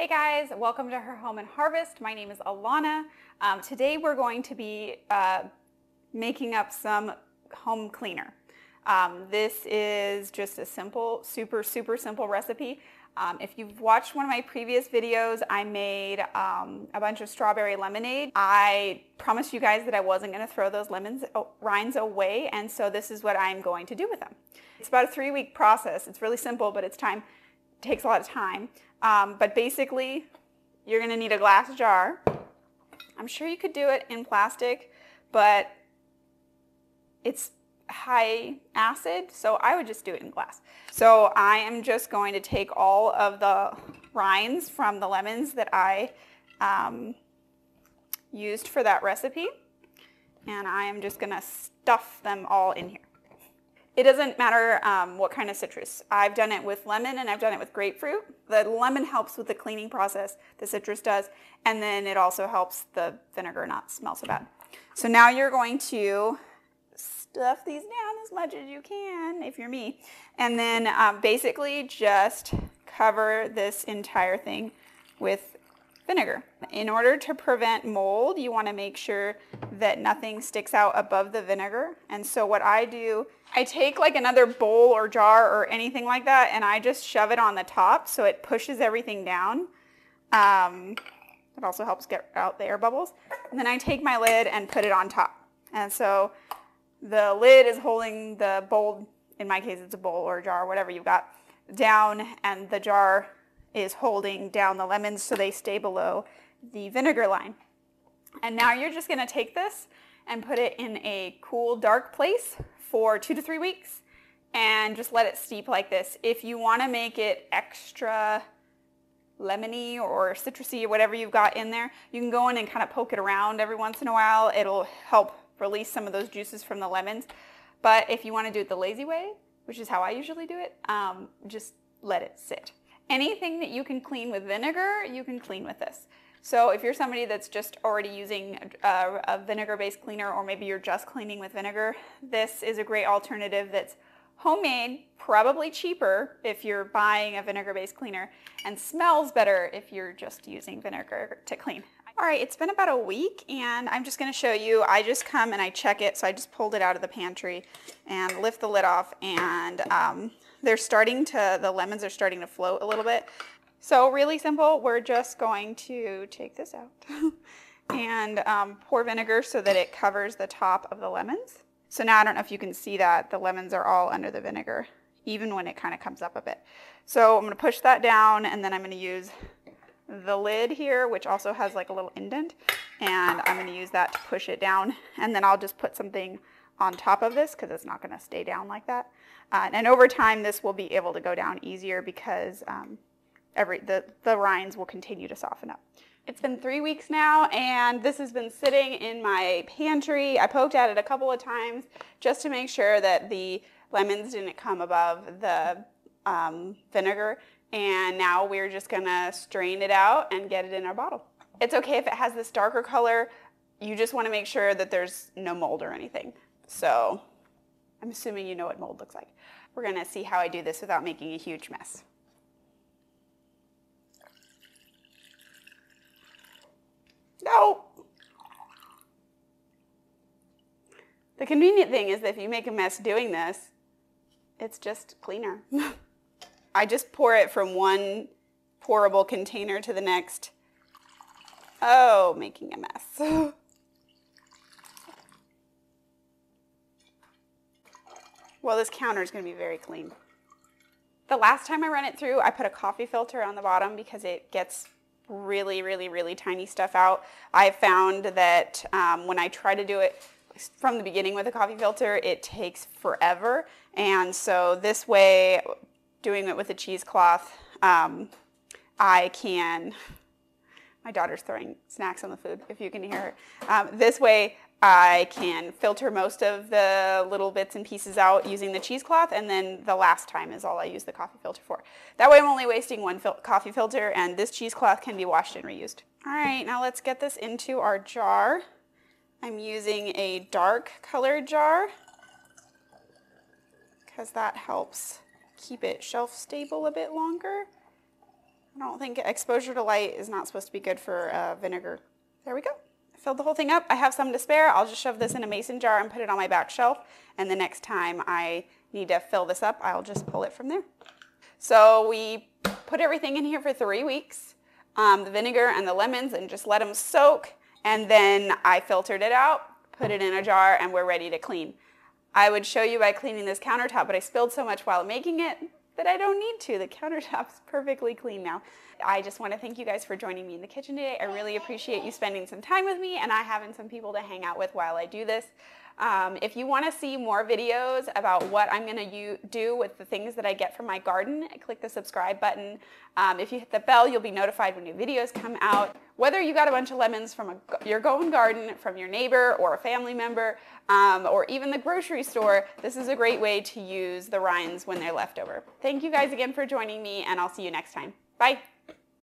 Hey guys, welcome to Her Home and Harvest. My name is Alana. Today we're going to be making up some home cleaner. This is just a simple, super simple recipe. If you've watched one of my previous videos, I made a bunch of strawberry lemonade. I promised you guys that I wasn't going to throw those rinds away, and so this is what I'm going to do with them. It's about a 3-week process. It's really simple, but it takes a lot of time. But basically, you're going to need a glass jar. I'm sure you could do it in plastic, but it's high acid, so I would just do it in glass. So I am just going to take all of the rinds from the lemons that I used for that recipe, and I am just going to stuff them all in here. It doesn't matter what kind of citrus. I've done it with lemon and I've done it with grapefruit. The lemon helps with the cleaning process, the citrus does, and then it also helps the vinegar not smell so bad. So now you're going to stuff these down as much as you can, if you're me, and then basically just cover this entire thing with vinegar. In order to prevent mold, you want to make sure that nothing sticks out above the vinegar. And so what I do, I take like another bowl or jar or anything like that, and I just shove it on the top so it pushes everything down. It also helps get out the air bubbles. And then I take my lid and put it on top. And so the lid is holding the bowl, in my case it's a bowl or a jar, whatever you've got, down, and the jar is holding down the lemons so they stay below the vinegar line. And now you're just going to take this and put it in a cool, dark place for 2 to 3 weeks and just let it steep like this. If you want to make it extra lemony or citrusy or whatever you've got in there, you can go in and kind of poke it around every once in a while. It'll help release some of those juices from the lemons. But if you want to do it the lazy way, which is how I usually do it, just let it sit. Anything that you can clean with vinegar, you can clean with this. So if you're somebody that's just already using a vinegar-based cleaner, or maybe you're just cleaning with vinegar, this is a great alternative that's homemade, probably cheaper if you're buying a vinegar-based cleaner, and smells better if you're just using vinegar to clean. All right, it's been about a week, and I'm just going to show you. I just come and I check it, so I just pulled it out of the pantry and lift the lid off, and the lemons are starting to float a little bit. So really simple, we're just going to take this out and pour vinegar so that it covers the top of the lemons. So now I don't know if you can see that the lemons are all under the vinegar, even when it kind of comes up a bit. So I'm going to push that down, and then I'm going to use the lid here, which also has like a little indent, and I'm going to use that to push it down, and then I'll just put something on top of this because it's not going to stay down like that. And over time, this will be able to go down easier because the rinds will continue to soften up. It's been 3 weeks now, and this has been sitting in my pantry. I poked at it a couple of times just to make sure that the lemons didn't come above the vinegar. And now we're just gonna strain it out and get it in our bottle. It's okay if it has this darker color. You just wanna make sure that there's no mold or anything. So I'm assuming you know what mold looks like. We're gonna see how I do this without making a huge mess. No! The convenient thing is that if you make a mess doing this, it's just cleaner. I just pour it from one pourable container to the next. Oh, making a mess. Well, this counter is going to be very clean. The last time I ran it through, I put a coffee filter on the bottom because it gets really tiny stuff out. I found that when I try to do it from the beginning with a coffee filter, it takes forever. And so this way, doing it with a cheesecloth, I can, my daughter's throwing snacks on the food, if you can hear her. This way I can filter most of the little bits and pieces out using the cheesecloth, and then the last time is all I use the coffee filter for. That way I'm only wasting one coffee filter, and this cheesecloth can be washed and reused. All right, now let's get this into our jar. I'm using a dark colored jar because that helps keep it shelf stable a bit longer. I don't think exposure to light is not supposed to be good for vinegar. There we go. I filled the whole thing up. I have some to spare. I'll just shove this in a mason jar and put it on my back shelf. And the next time I need to fill this up, I'll just pull it from there. So we put everything in here for 3 weeks, the vinegar and the lemons, and just let them soak. And then I filtered it out, put it in a jar, and we're ready to clean. I would show you by cleaning this countertop, but I spilled so much while making it that I don't need to. The countertop's perfectly clean now. I just want to thank you guys for joining me in the kitchen today. I really appreciate you spending some time with me and I having some people to hang out with while I do this. If you want to see more videos about what I'm going to do with the things that I get from my garden, click the subscribe button. If you hit the bell, you'll be notified when new videos come out. Whether you got a bunch of lemons from your own garden, from your neighbor or a family member, or even the grocery store, this is a great way to use the rinds when they're left over. Thank you guys again for joining me, and I'll see you next time. Bye.